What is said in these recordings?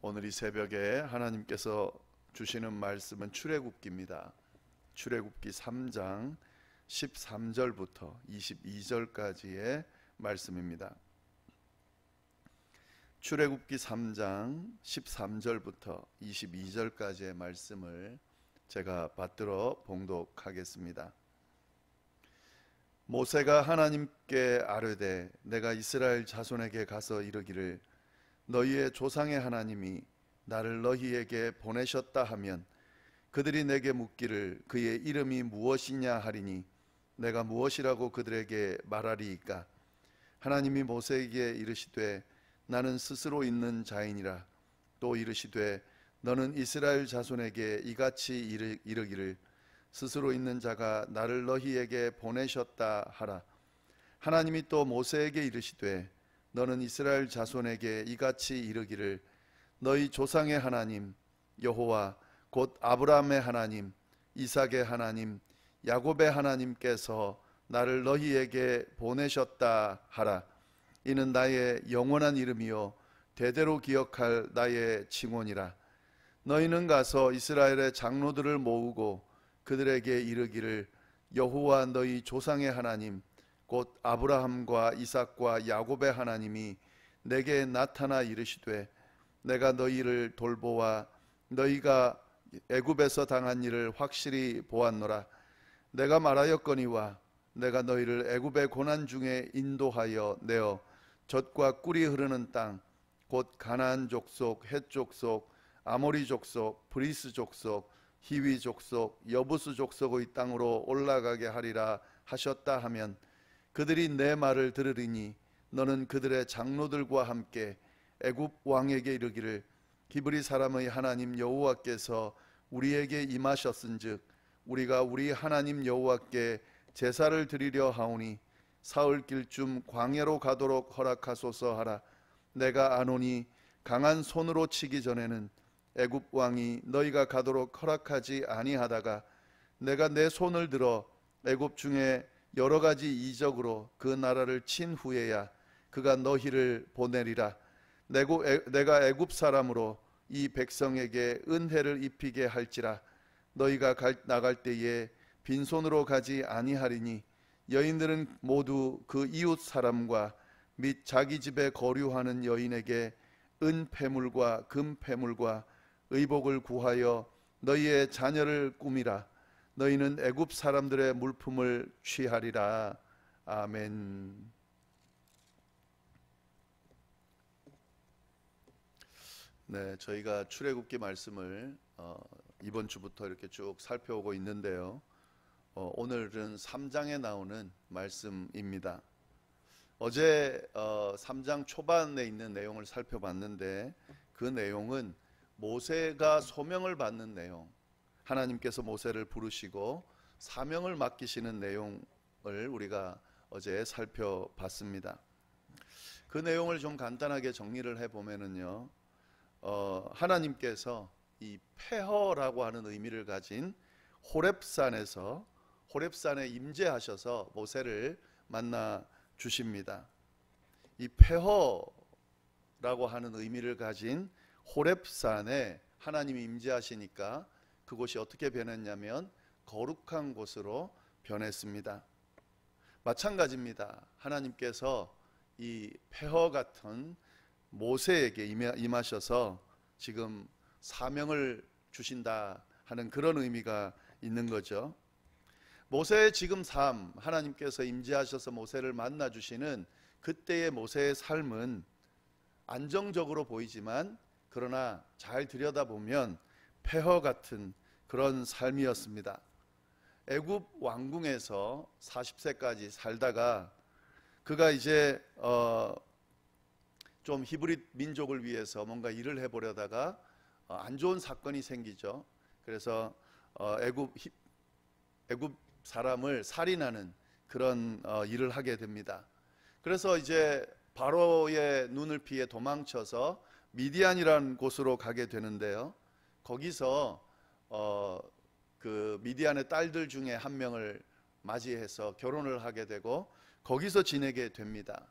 오늘 이 새벽에 하나님께서 주시는 말씀은 출애굽기입니다. 출애굽기 3장 13절부터 22절까지의 말씀입니다. 출애굽기 3장 13절부터 22절까지의 말씀을 제가 받들어 봉독하겠습니다. 모세가 하나님께 아뢰되 내가 이스라엘 자손에게 가서 이르기를 너희의 조상의 하나님이 나를 너희에게 보내셨다 하면 그들이 내게 묻기를 그의 이름이 무엇이냐 하리니 내가 무엇이라고 그들에게 말하리이까. 하나님이 모세에게 이르시되 나는 스스로 있는 자이니라. 또 이르시되 너는 이스라엘 자손에게 이같이 이르기를 스스로 있는 자가 나를 너희에게 보내셨다 하라. 하나님이 또 모세에게 이르시되 너는 이스라엘 자손에게 이같이 이르기를 너희 조상의 하나님 여호와 곧 아브라함의 하나님 이삭의 하나님 야곱의 하나님께서 나를 너희에게 보내셨다 하라. 이는 나의 영원한 이름이요 대대로 기억할 나의 징언이라. 너희는 가서 이스라엘의 장로들을 모으고 그들에게 이르기를 여호와 너희 조상의 하나님 곧 아브라함과 이삭과 야곱의 하나님이 내게 나타나 이르시되 내가 너희를 돌보아 너희가 애굽에서 당한 일을 확실히 보았노라. 내가 말하였거니와 내가 너희를 애굽의 고난 중에 인도하여 내어 젖과 꿀이 흐르는 땅 곧 가나안 족속, 헷 족속, 아모리 족속, 브리스 족속, 히위 족속, 여부스 족속의 땅으로 올라가게 하리라 하셨다 하면 그들이 내 말을 들으리니 너는 그들의 장로들과 함께 애굽 왕에게 이르기를 히브리 사람의 하나님 여호와께서 우리에게 임하셨은즉 우리가 우리 하나님 여호와께 제사를 드리려 하오니 사흘 길쯤 광야로 가도록 허락하소서 하라. 내가 아노니 강한 손으로 치기 전에는 애굽 왕이 너희가 가도록 허락하지 아니하다가 내가 내 손을 들어 애굽 중에 여러 가지 이적으로 그 나라를 친 후에야 그가 너희를 보내리라. 내가 애굽 사람으로 이 백성에게 은혜를 입히게 할지라. 너희가 나갈 때에 빈손으로 가지 아니하리니 여인들은 모두 그 이웃 사람과 및 자기 집에 거류하는 여인에게 은폐물과 금폐물과 의복을 구하여 너희의 자녀를 꾸미라. 너희는 애굽 사람들의 물품을 취하리라. 아멘. 네, 저희가 출애굽기 말씀을 이번 주부터 이렇게 쭉 살펴오고 있는데요. 오늘은 3장에 나오는 말씀입니다. 어제 3장 초반에 있는 내용을 살펴봤는데 그 내용은 모세가 소명을 받는 내용, 하나님께서 모세를 부르시고 사명을 맡기시는 내용을 우리가 어제 살펴봤습니다. 그 내용을 좀 간단하게 정리를 해보면은요, 하나님께서 이 폐허라고 하는 의미를 가진 호렙산에 임재하셔서 모세를 만나 주십니다. 이 폐허라고 하는 의미를 가진 호렙산에 하나님이 임재하시니까 그곳이 어떻게 변했냐면 거룩한 곳으로 변했습니다. 마찬가지입니다. 하나님께서 이 폐허 같은 모세에게 임하셔서 지금 사명을 주신다 하는 그런 의미가 있는 거죠. 모세의 지금 삶, 하나님께서 임재하셔서 모세를 만나 주시는 그때의 모세의 삶은 안정적으로 보이지만 그러나 잘 들여다보면 폐허 같은 그런 삶이었습니다. 애굽 왕궁에서 40세까지 살다가 그가 이제 좀 히브리 민족을 위해서 뭔가 일을 해보려다가 안 좋은 사건이 생기죠. 그래서 애굽 사람을 살인하는 그런 일을 하게 됩니다. 그래서 이제 바로의 눈을 피해 도망쳐서 미디안이라는 곳으로 가게 되는데요. 거기서 그 미디안의 딸들 중에 한 명을 맞이해서 결혼을 하게 되고 거기서 지내게 됩니다.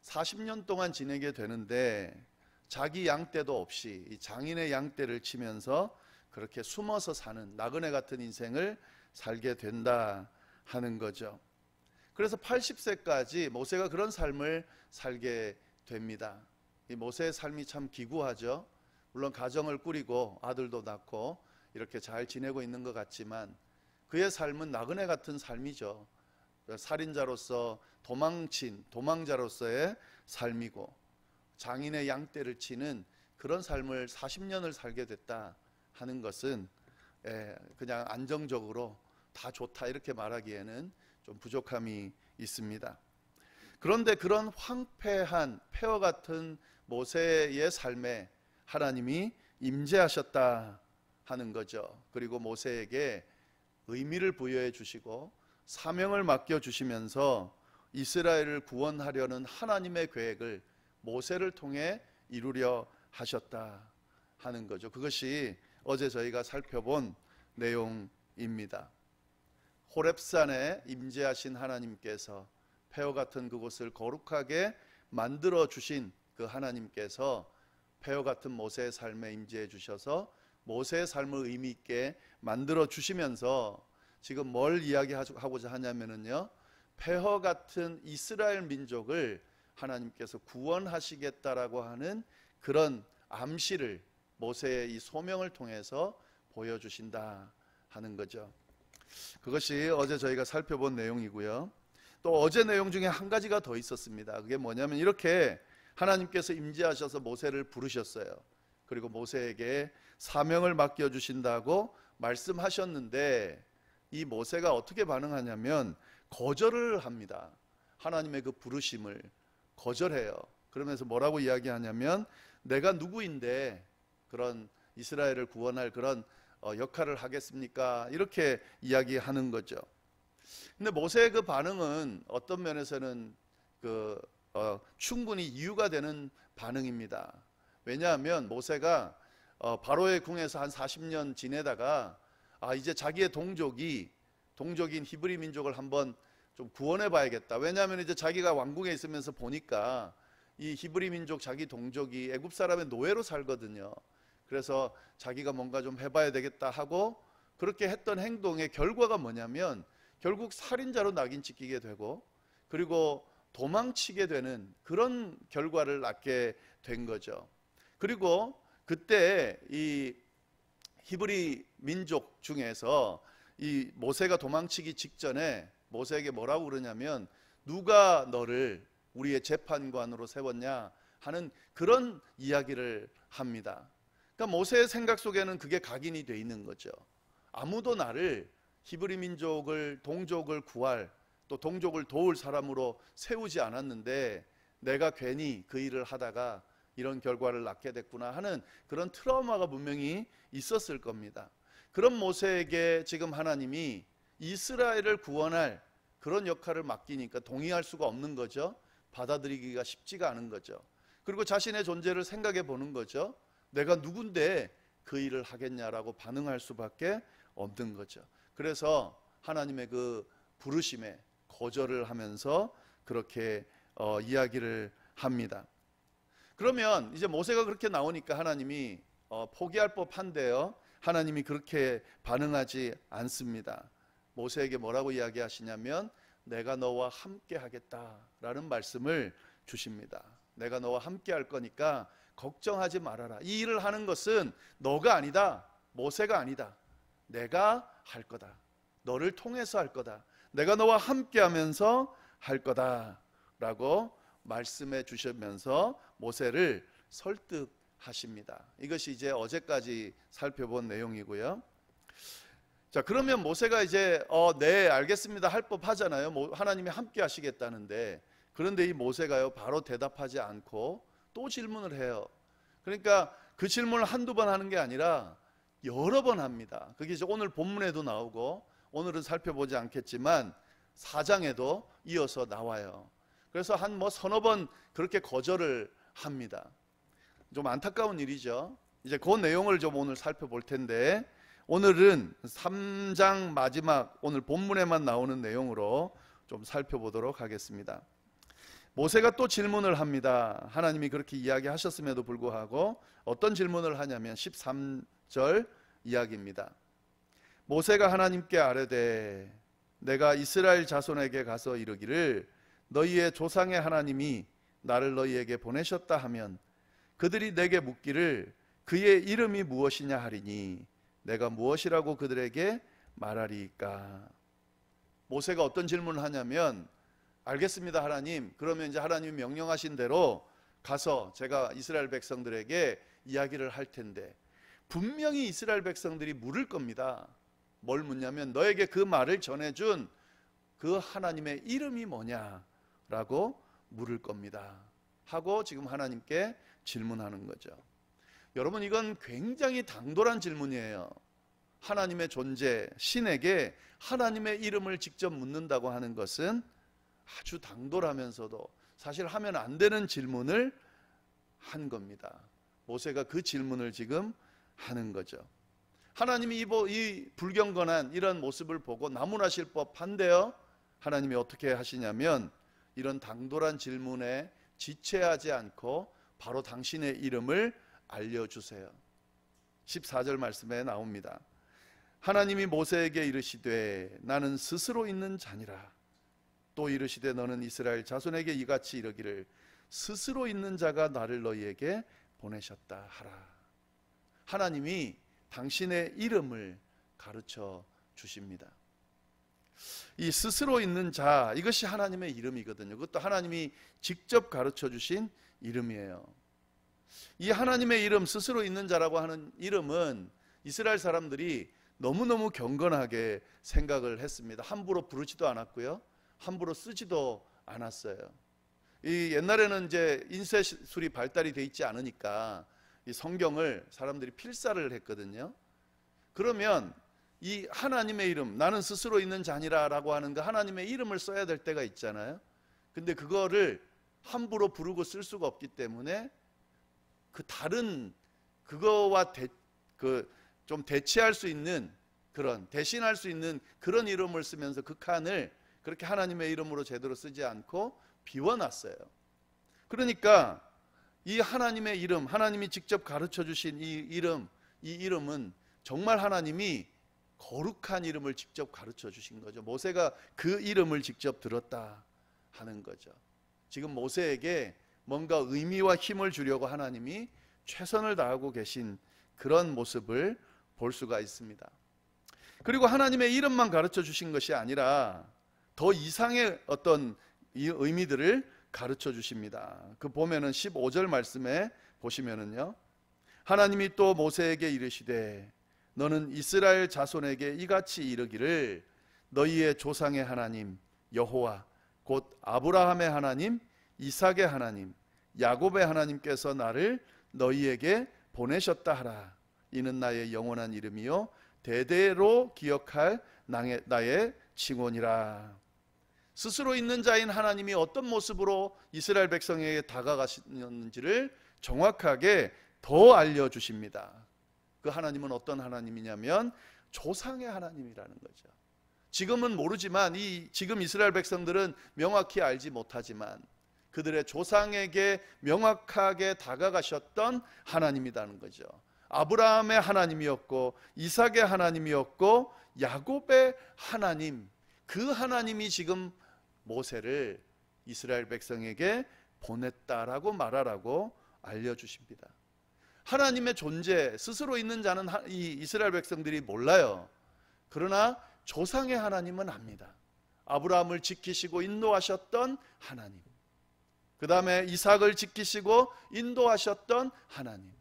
40년 동안 지내게 되는데 자기 양떼도 없이 이 장인의 양떼를 치면서 그렇게 숨어서 사는 나그네 같은 인생을 살게 된다 하는 거죠. 그래서 80세까지 모세가 그런 삶을 살게 됩니다. 이 모세의 삶이 참 기구하죠. 물론 가정을 꾸리고 아들도 낳고 이렇게 잘 지내고 있는 것 같지만 그의 삶은 나그네 같은 삶이죠. 살인자로서 도망자로서의 삶이고 장인의 양떼를 치는 그런 삶을 40년을 살게 됐다 하는 것은 그냥 안정적으로 다 좋다 이렇게 말하기에는 좀 부족함이 있습니다. 그런데 그런 황폐한 폐허 같은 모세의 삶에 하나님이 임재하셨다 하는 거죠. 그리고 모세에게 의미를 부여해 주시고 사명을 맡겨 주시면서 이스라엘을 구원하려는 하나님의 계획을 모세를 통해 이루려 하셨다 하는 거죠. 그것이 어제 저희가 살펴본 내용입니다. 호렙산에 임재하신 하나님께서 폐허 같은 그곳을 거룩하게 만들어 주신 그 하나님께서 폐허 같은 모세의 삶에 임재해 주셔서 모세의 삶을 의미 있게 만들어 주시면서 지금 뭘 이야기하고자 하냐면요, 폐허 같은 이스라엘 민족을 하나님께서 구원하시겠다라고 하는 그런 암시를 모세의 이 소명을 통해서 보여주신다 하는 거죠. 그것이 어제 저희가 살펴본 내용이고요. 또 어제 내용 중에 한 가지가 더 있었습니다. 그게 뭐냐면 이렇게 하나님께서 임재하셔서 모세를 부르셨어요. 그리고 모세에게 사명을 맡겨주신다고 말씀하셨는데 이 모세가 어떻게 반응하냐면 거절을 합니다. 하나님의 그 부르심을 거절해요. 그러면서 뭐라고 이야기하냐면 내가 누구인데 그런 이스라엘을 구원할 그런 역할을 하겠습니까? 이렇게 이야기하는 거죠. 근데 모세의 그 반응은 어떤 면에서는 충분히 이유가 되는 반응입니다. 왜냐하면 모세가 바로의 궁에서 한 40년 지내다가 이제 자기의 동족인 히브리 민족을 한번 좀 구원해 봐야겠다. 왜냐하면 이제 자기가 왕궁에 있으면서 보니까 이 히브리 민족 자기 동족이 애굽 사람의 노예로 살거든요. 그래서 자기가 뭔가 좀 해봐야 되겠다 하고 그렇게 했던 행동의 결과가 뭐냐면 결국 살인자로 낙인 찍히게 되고 그리고 도망치게 되는 그런 결과를 낳게 된 거죠. 그리고 그때 이 히브리 민족 중에서 이 모세가 도망치기 직전에 모세에게 뭐라고 그러냐면 누가 너를 우리의 재판관으로 세웠냐 하는 그런 이야기를 합니다. 그러니까 모세의 생각 속에는 그게 각인이 돼 있는 거죠. 아무도 나를 히브리 민족을 동족을 구할 또 동족을 도울 사람으로 세우지 않았는데 내가 괜히 그 일을 하다가 이런 결과를 낳게 됐구나 하는 그런 트라우마가 분명히 있었을 겁니다. 그런 모세에게 지금 하나님이 이스라엘을 구원할 그런 역할을 맡기니까 동의할 수가 없는 거죠. 받아들이기가 쉽지가 않은 거죠. 그리고 자신의 존재를 생각해 보는 거죠. 내가 누군데 그 일을 하겠냐라고 반응할 수밖에 없는 거죠. 그래서 하나님의 그 부르심에 거절을 하면서 그렇게 이야기를 합니다. 그러면 이제 모세가 그렇게 나오니까 하나님이 포기할 법한데요. 하나님이 그렇게 반응하지 않습니다. 모세에게 뭐라고 이야기하시냐면 내가 너와 함께 하겠다라는 말씀을 주십니다. 내가 너와 함께 할 거니까 걱정하지 말아라. 이 일을 하는 것은 너가 아니다. 모세가 아니다. 내가 할 거다. 너를 통해서 할 거다. 내가 너와 함께 하면서 할 거다 라고 말씀해 주시면서 모세를 설득하십니다. 이것이 이제 어제까지 살펴본 내용이고요. 자, 그러면 모세가 이제 네 알겠습니다 할 법하잖아요. 하나님이 함께 하시겠다는데 그런데 이 모세가요 바로 대답하지 않고 또 질문을 해요. 그러니까 그 질문을 한두 번 하는 게 아니라 여러 번 합니다. 그게 이제 오늘 본문에도 나오고 오늘은 살펴보지 않겠지만 4장에도 이어서 나와요. 그래서 한 서너 번 그렇게 거절을 합니다. 좀 안타까운 일이죠. 이제 그 내용을 좀 오늘 살펴볼 텐데 오늘은 3장 마지막 오늘 본문에만 나오는 내용으로 좀 살펴보도록 하겠습니다. 모세가 또 질문을 합니다. 하나님이 그렇게 이야기하셨음에도 불구하고 어떤 질문을 하냐면 13절 이야기입니다. 모세가 하나님께 아뢰되 내가 이스라엘 자손에게 가서 이르기를 너희의 조상의 하나님이 나를 너희에게 보내셨다 하면 그들이 내게 묻기를 그의 이름이 무엇이냐 하리니 내가 무엇이라고 그들에게 말하리이까. 모세가 어떤 질문을 하냐면 알겠습니다 하나님, 그러면 이제 하나님이 명령하신 대로 가서 제가 이스라엘 백성들에게 이야기를 할 텐데 분명히 이스라엘 백성들이 물을 겁니다. 뭘 묻냐면 너에게 그 말을 전해준 그 하나님의 이름이 뭐냐라고 물을 겁니다 하고 지금 하나님께 질문하는 거죠. 여러분, 이건 굉장히 당돌한 질문이에요. 하나님의 존재, 신에게 하나님의 이름을 직접 묻는다고 하는 것은 아주 당돌하면서도 사실 하면 안 되는 질문을 한 겁니다. 모세가 그 질문을 지금 하는 거죠. 하나님이 이 불경건한 이런 모습을 보고 나무라실 법한데요, 하나님이 어떻게 하시냐면 이런 당돌한 질문에 지체하지 않고 바로 당신의 이름을 알려주세요. 14절 말씀에 나옵니다. 하나님이 모세에게 이르시되 나는 스스로 있는 자니라. 또 이르시되 너는 이스라엘 자손에게 이같이 이르기를 스스로 있는 자가 나를 너희에게 보내셨다 하라. 하나님이 당신의 이름을 가르쳐 주십니다. 이 스스로 있는 자, 이것이 하나님의 이름이거든요. 그것도 하나님이 직접 가르쳐 주신 이름이에요. 이 하나님의 이름, 스스로 있는 자라고 하는 이름은 이스라엘 사람들이 너무너무 경건하게 생각을 했습니다. 함부로 부르지도 않았고요, 함부로 쓰지도 않았어요. 이 옛날에는 이제 인쇄술이 발달이 돼 있지 않으니까 이 성경을 사람들이 필사를 했거든요. 그러면 이 하나님의 이름, 나는 스스로 있는 자니라라고 하는 그 하나님의 이름을 써야 될 때가 있잖아요. 근데 그거를 함부로 부르고 쓸 수가 없기 때문에 그 다른 그거와 좀 대체할 수 있는 그런, 대신할 수 있는 그런 이름을 쓰면서 그 칸을 그렇게 하나님의 이름으로 제대로 쓰지 않고 비워놨어요. 그러니까 이 하나님의 이름, 하나님이 직접 가르쳐 주신 이 이름은 정말 하나님이 거룩한 이름을 직접 가르쳐 주신 거죠. 모세가 그 이름을 직접 들었다 하는 거죠. 지금 모세에게 뭔가 의미와 힘을 주려고 하나님이 최선을 다하고 계신 그런 모습을 볼 수가 있습니다. 그리고 하나님의 이름만 가르쳐 주신 것이 아니라 더 이상의 어떤 이 의미들을 가르쳐 주십니다. 그 보면은 15절 말씀에 보시면은요, 하나님이 또 모세에게 이르시되 너는 이스라엘 자손에게 이같이 이르기를 너희의 조상의 하나님 여호와 곧 아브라함의 하나님, 이삭의 하나님, 야곱의 하나님께서 나를 너희에게 보내셨다 하라. 이는 나의 영원한 이름이요 대대로 기억할 나의 칭언이라. 스스로 있는 자인 하나님이 어떤 모습으로 이스라엘 백성에게 다가가셨는지를 정확하게 더 알려주십니다. 그 하나님은 어떤 하나님이냐면 조상의 하나님이라는 거죠. 지금은 모르지만 지금 이스라엘 백성들은 명확히 알지 못하지만 그들의 조상에게 명확하게 다가가셨던 하나님이라는 거죠. 아브라함의 하나님이었고 이삭의 하나님이었고 야곱의 하나님, 그 하나님이 지금 모세를 이스라엘 백성에게 보냈다라고 말하라고 알려주십니다. 하나님의 존재, 스스로 있는 자는 이 이스라엘 백성들이 몰라요. 그러나 조상의 하나님은 압니다. 아브라함을 지키시고 인도하셨던 하나님, 그 다음에 이삭을 지키시고 인도하셨던 하나님,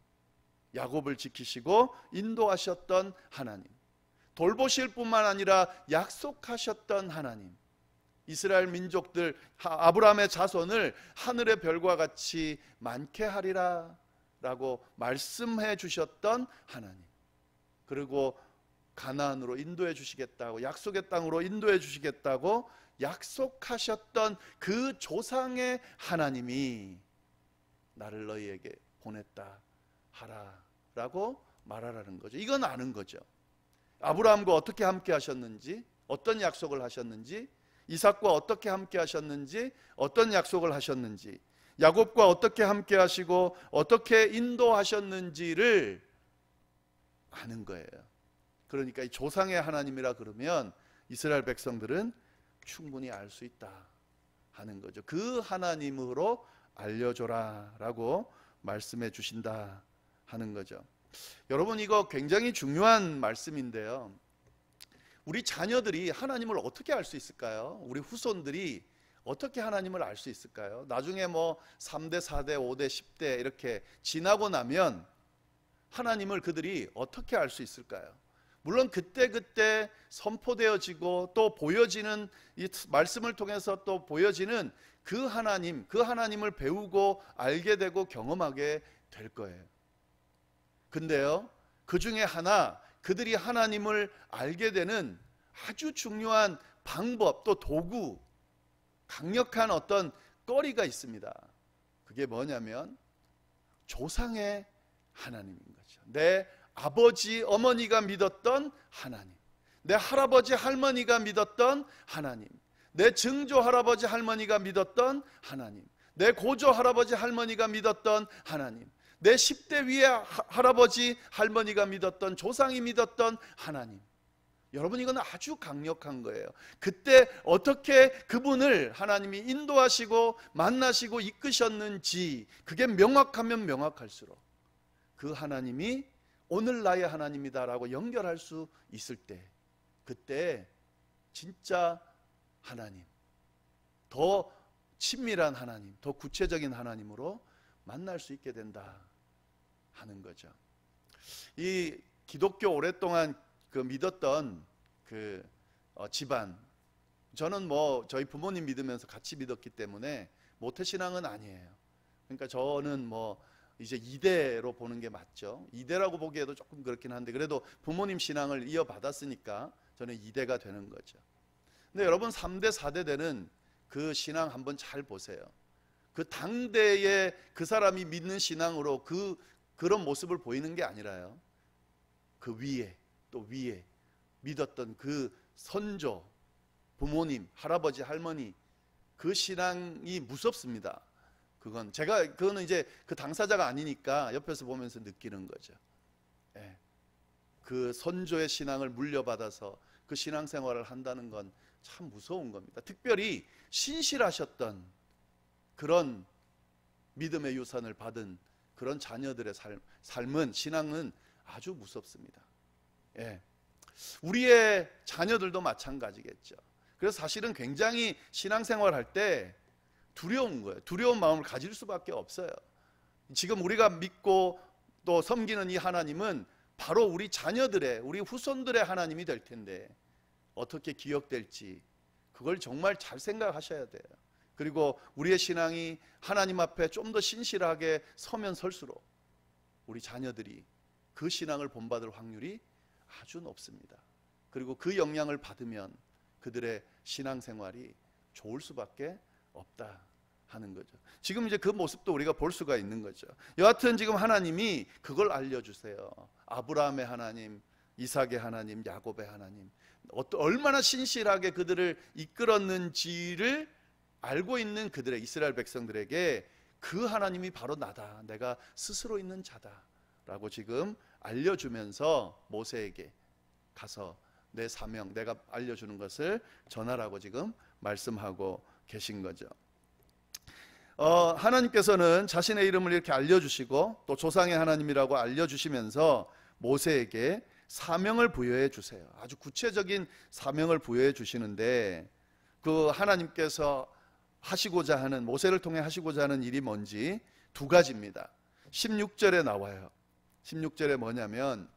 야곱을 지키시고 인도하셨던 하나님, 돌보실 뿐만 아니라 약속하셨던 하나님, 이스라엘 민족들 아브라함의 자손을 하늘의 별과 같이 많게 하리라 라고 말씀해 주셨던 하나님, 그리고 가나안으로 인도해 주시겠다고, 약속의 땅으로 인도해 주시겠다고 약속하셨던 그 조상의 하나님이 나를 너희에게 보냈다 하라 라고 말하라는 거죠. 이건 아는 거죠. 아브라함과 어떻게 함께 하셨는지, 어떤 약속을 하셨는지 이삭과 어떻게 함께 하셨는지, 어떤 약속을 하셨는지, 야곱과 어떻게 함께 하시고 어떻게 인도하셨는지를 아는 거예요. 그러니까 이 조상의 하나님이라 그러면 이스라엘 백성들은 충분히 알 수 있다 하는 거죠. 그 하나님으로 알려줘라 라고 말씀해 주신다 하는 거죠. 여러분, 이거 굉장히 중요한 말씀인데요, 우리 자녀들이 하나님을 어떻게 알 수 있을까요? 우리 후손들이 어떻게 하나님을 알 수 있을까요? 나중에 뭐 3대, 4대, 5대, 10대 이렇게 지나고 나면 하나님을 그들이 어떻게 알 수 있을까요? 물론 그때그때 선포되어지고 또 보여지는, 이 말씀을 통해서 또 보여지는 그 하나님을 배우고 알게 되고 경험하게 될 거예요. 근데요, 그 중에 하나, 그들이 하나님을 알게 되는 아주 중요한 방법, 또 도구, 강력한 어떤 거리가 있습니다. 그게 뭐냐면 조상의 하나님인 거죠. 내 아버지, 어머니가 믿었던 하나님, 내 할아버지, 할머니가 믿었던 하나님, 내 증조 할아버지, 할머니가 믿었던 하나님, 내 고조 할아버지, 할머니가 믿었던 하나님, 내 10대 위에 할아버지, 할머니가 믿었던, 조상이 믿었던 하나님. 여러분, 이건 아주 강력한 거예요. 그때 어떻게 그분을 하나님이 인도하시고 만나시고 이끄셨는지, 그게 명확하면 명확할수록 그 하나님이 오늘 나의 하나님이다라고 연결할 수 있을 때, 그때 진짜 하나님, 더 친밀한 하나님, 더 구체적인 하나님으로 만날 수 있게 된다 하는 거죠. 이 기독교 오랫동안 믿었던 집안, 저는 뭐 저희 부모님 믿으면서 같이 믿었기 때문에 모태신앙은 아니에요. 그러니까 저는 뭐 이제 이대로 보는 게 맞죠. 이대라고 보기에도 조금 그렇긴 한데, 그래도 부모님 신앙을 이어받았으니까 저는 이대가 되는 거죠. 근데 여러분, 3대, 4대 되는 그 신앙 한번 잘 보세요. 그 당대에 그 사람이 믿는 신앙으로 그런 모습을 보이는 게 아니라요, 그 위에 또 위에 믿었던 그 선조, 부모님, 할아버지, 할머니, 그 신앙이 무섭습니다. 그거는 이제 그 당사자가 아니니까 옆에서 보면서 느끼는 거죠. 예. 그 선조의 신앙을 물려받아서 그 신앙생활을 한다는 건 참 무서운 겁니다. 특별히 신실하셨던 그런 믿음의 유산을 받은 그런 자녀들의 삶은, 신앙은 아주 무섭습니다. 예. 우리의 자녀들도 마찬가지겠죠. 그래서 사실은 굉장히 신앙생활 할 때 두려운 거예요. 두려운 마음을 가질 수밖에 없어요. 지금 우리가 믿고 또 섬기는 이 하나님은 바로 우리 자녀들의, 우리 후손들의 하나님이 될 텐데 어떻게 기억될지, 그걸 정말 잘 생각하셔야 돼요. 그리고 우리의 신앙이 하나님 앞에 좀 더 신실하게 서면 설수록 우리 자녀들이 그 신앙을 본받을 확률이 아주 높습니다. 그리고 그 영향을 받으면 그들의 신앙생활이 좋을 수밖에 없다 하는 거죠. 지금 이제 그 모습도 우리가 볼 수가 있는 거죠. 여하튼 지금 하나님이 그걸 알려주세요. 아브라함의 하나님, 이삭의 하나님, 야곱의 하나님, 얼마나 신실하게 그들을 이끌었는지를 알고 있는 그들의 이스라엘 백성들에게 그 하나님이 바로 나다, 내가 스스로 있는 자다 라고 지금 알려주면서 모세에게 가서 내 사명, 내가 알려주는 것을 전하라고 지금 말씀하고 계신 거죠. 하나님께서는 자신의 이름을 이렇게 알려주시고 또 조상의 하나님이라고 알려주시면서 모세에게 사명을 부여해 주세요. 아주 구체적인 사명을 부여해 주시는데, 그 하나님께서 하시고자 하는, 모세를 통해 하시고자 하는 일이 뭔지 두 가지입니다. 16절에 나와요. 16절에 뭐냐면,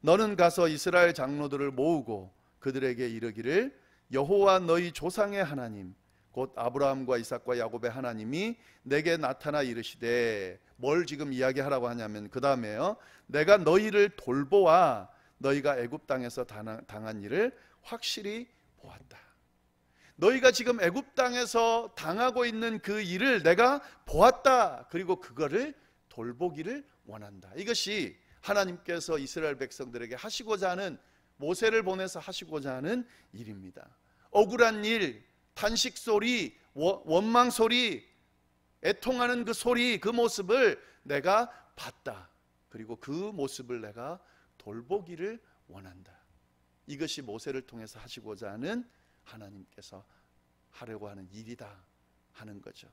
너는 가서 이스라엘 장로들을 모으고 그들에게 이르기를, 여호와 너희 조상의 하나님 곧 아브라함과 이삭과 야곱의 하나님이 내게 나타나 이르시되, 뭘 지금 이야기하라고 하냐면 그 다음에요, 내가 너희를 돌보아 너희가 애굽 땅에서 당한 일을 확실히 보았다. 너희가 지금 애굽 땅에서 당하고 있는 그 일을 내가 보았다. 그리고 그거를 돌보기를 원한다. 이것이 하나님께서 이스라엘 백성들에게 하시고자 하는, 모세를 보내서 하시고자 하는 일입니다. 억울한 일, 탄식 소리, 원망 소리, 애통하는 그 소리, 그 모습을 내가 봤다. 그리고 그 모습을 내가 돌보기를 원한다. 이것이 모세를 통해서 하시고자 하는 하나님께서 하려고 하는 일이다 하는 거죠.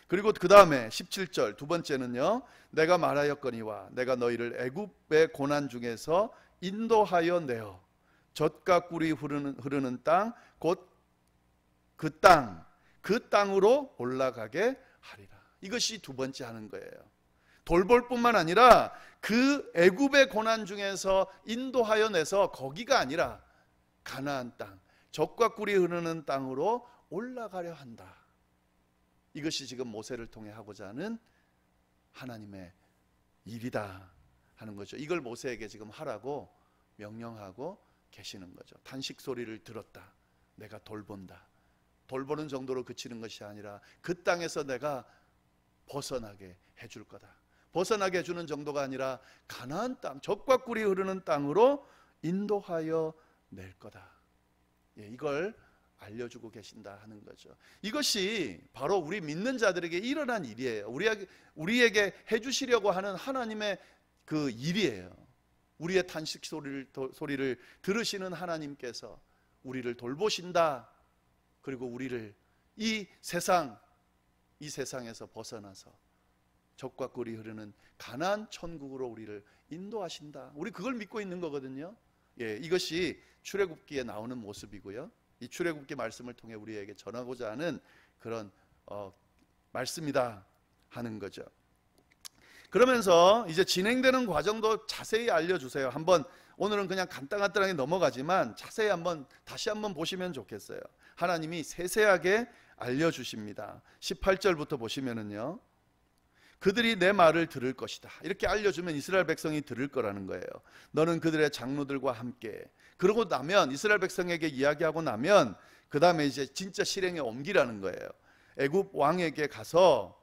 그리고 그 다음에 17절 두 번째는요, 내가 말하였거니와 내가 너희를 애굽의 고난 중에서 인도하여 내어 젖과 꿀이 흐르는 땅 곧 그 땅으로 올라가게 하리라. 이것이 두 번째 하는 거예요. 돌볼 뿐만 아니라 그 애굽의 고난 중에서 인도하여 내서 거기가 아니라 가나안 땅, 젖과 꿀이 흐르는 땅으로 올라가려 한다. 이것이 지금 모세를 통해 하고자 하는 하나님의 일이다 하는 거죠. 이걸 모세에게 지금 하라고 명령하고 계시는 거죠. 탄식 소리를 들었다. 내가 돌본다. 돌보는 정도로 그치는 것이 아니라 그 땅에서 내가 벗어나게 해줄 거다. 벗어나게 해주는 정도가 아니라 가나안 땅, 젖과 꿀이 흐르는 땅으로 인도하여 낼 거다. 이걸 알려주고 계신다 하는 거죠. 이것이 바로 우리 믿는 자들에게 일어난 일이에요. 우리에게 해주시려고 하는 하나님의 그 일이에요. 우리의 탄식 소리를 들으시는 하나님께서 우리를 돌보신다. 그리고 우리를 이 세상에서 벗어나서 젖과 꿀이 흐르는 가나안 천국으로 우리를 인도하신다. 우리 그걸 믿고 있는 거거든요. 이것이 출애굽기에 나오는 모습이고요. 이 출애굽기 말씀을 통해 우리에게 전하고자 하는 그런 말씀이다 하는 거죠. 그러면서 이제 진행되는 과정도 자세히 알려주세요. 한번 오늘은 그냥 간단하게 넘어가지만 자세히 다시 한번 보시면 좋겠어요. 하나님이 세세하게 알려주십니다. 18절부터 보시면은요, 그들이 내 말을 들을 것이다. 이렇게 알려주면 이스라엘 백성이 들을 거라는 거예요. 너는 그들의 장로들과 함께. 그러고 나면 이스라엘 백성에게 이야기하고 나면 그 다음에 이제 진짜 실행에 옮기라는 거예요. 애굽 왕에게 가서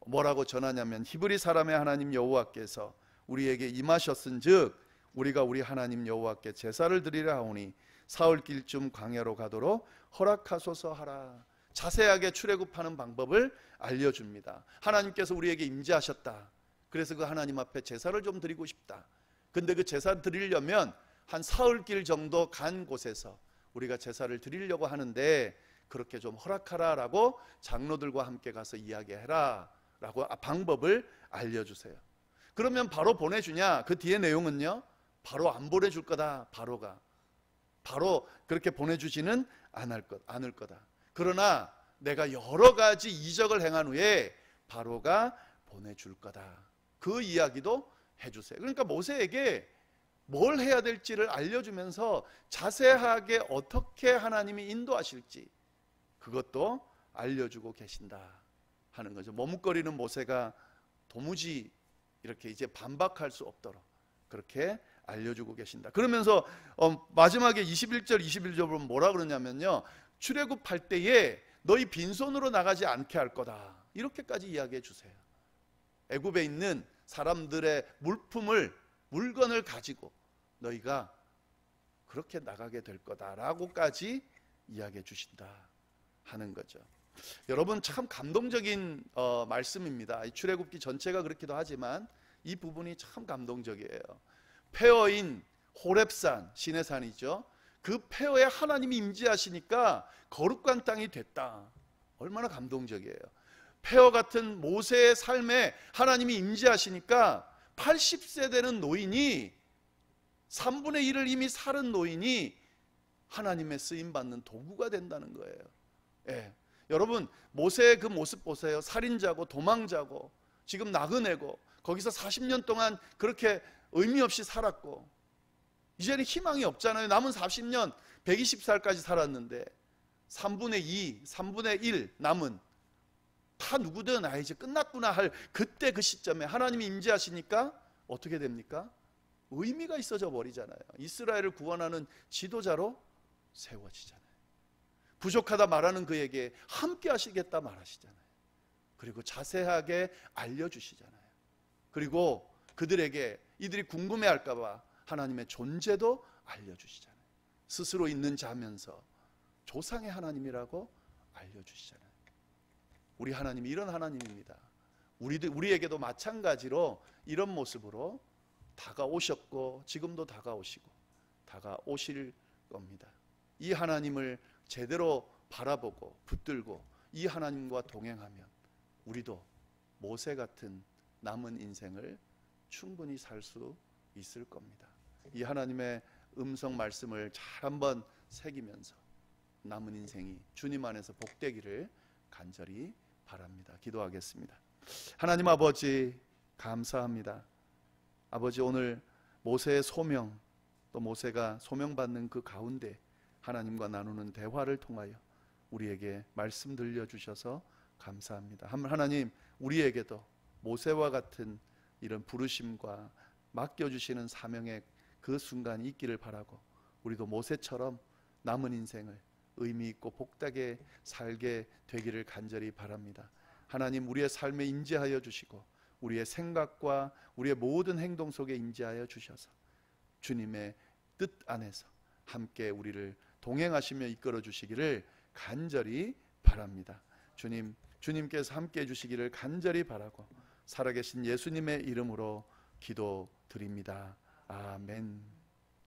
뭐라고 전하냐면 히브리 사람의 하나님 여호와께서 우리에게 임하셨은즉 우리가 우리 하나님 여호와께 제사를 드리려 하오니 사흘 길쯤 광야로 가도록 허락하소서 하라. 자세하게 출애굽하는 방법을 알려줍니다. 하나님께서 우리에게 임재하셨다. 그래서 그 하나님 앞에 제사를 좀 드리고 싶다. 근데 그 제사 드리려면 한 사흘 길 정도 간 곳에서 우리가 제사를 드리려고 하는데 그렇게 좀 허락하라라고 장로들과 함께 가서 이야기해라 라고 방법을 알려주세요. 그러면 바로 보내주냐? 그 뒤에 내용은요, 바로 안 보내줄 거다. 바로 그렇게 보내주지는 않을 거다. 그러나 내가 여러 가지 이적을 행한 후에 바로가 보내줄 거다. 그 이야기도 해주세요. 그러니까 모세에게 뭘 해야 될지를 알려주면서 자세하게 어떻게 하나님이 인도하실지 그것도 알려주고 계신다 하는 거죠. 머뭇거리는 모세가 도무지 이렇게 이제 반박할 수 없도록 그렇게 알려주고 계신다. 그러면서 마지막에 21절 21절 보면 뭐라 그러냐면요, 출애굽할 때에 너희 빈손으로 나가지 않게 할 거다. 이렇게까지 이야기해 주세요. 애굽에 있는 사람들의 물건을 가지고 너희가 그렇게 나가게 될 거다라고까지 이야기해 주신다 하는 거죠. 여러분, 참 감동적인 말씀입니다. 이 출애굽기 전체가 그렇기도 하지만 이 부분이 참 감동적이에요. 폐허인 호렙산, 시내산이죠. 그 폐허에 하나님이 임재하시니까 거룩한 땅이 됐다. 얼마나 감동적이에요. 폐허 같은 모세의 삶에 하나님이 임재하시니까 80세 되는 노인이 3분의 1을 이미 살은 노인이 하나님의 쓰임받는 도구가 된다는 거예요. 여러분, 모세의 그 모습 보세요. 살인자고 도망자고 지금 나그네고 거기서 40년 동안 그렇게 의미 없이 살았고 이제는 희망이 없잖아요. 남은 40년 120살까지 살았는데 3분의 2, 3분의 1 남은 다 누구든 이제 끝났구나 할 그때 그 시점에 하나님이 임재하시니까 어떻게 됩니까? 의미가 있어져 버리잖아요. 이스라엘을 구원하는 지도자로 세워지잖아요. 부족하다 말하는 그에게 함께 하시겠다 말하시잖아요. 그리고 자세하게 알려주시잖아요. 그리고 그들에게 이들이 궁금해할까 봐 하나님의 존재도 알려주시잖아요. 스스로 있는 자면서 조상의 하나님이라고 알려주시잖아요. 우리 하나님이 이런 하나님입니다. 우리에게도 마찬가지로 이런 모습으로 다가오셨고 지금도 다가오시고 다가오실 겁니다. 이 하나님을 제대로 바라보고 붙들고 이 하나님과 동행하면 우리도 모세 같은 남은 인생을 충분히 살 수 있을 겁니다. 이 하나님의 음성 말씀을 잘 한번 새기면서 남은 인생이 주님 안에서 복되기를 간절히 바랍니다. 기도하겠습니다. 하나님 아버지 감사합니다. 아버지 오늘 모세의 소명, 또 모세가 소명받는 그 가운데 하나님과 나누는 대화를 통하여 우리에게 말씀 들려주셔서 감사합니다. 하나님 우리에게도 모세와 같은 이런 부르심과 맡겨주시는 사명의 그 순간이 있기를 바라고 우리도 모세처럼 남은 인생을 의미 있고 복되게 살게 되기를 간절히 바랍니다. 하나님 우리의 삶에 임재하여 주시고 우리의 생각과 우리의 모든 행동 속에 임재하여 주셔서 주님의 뜻 안에서 함께 우리를 동행하시며 이끌어 주시기를 간절히 바랍니다. 주님께서 함께 해주시기를 간절히 바라고 살아계신 예수님의 이름으로 기도드립니다. 아멘.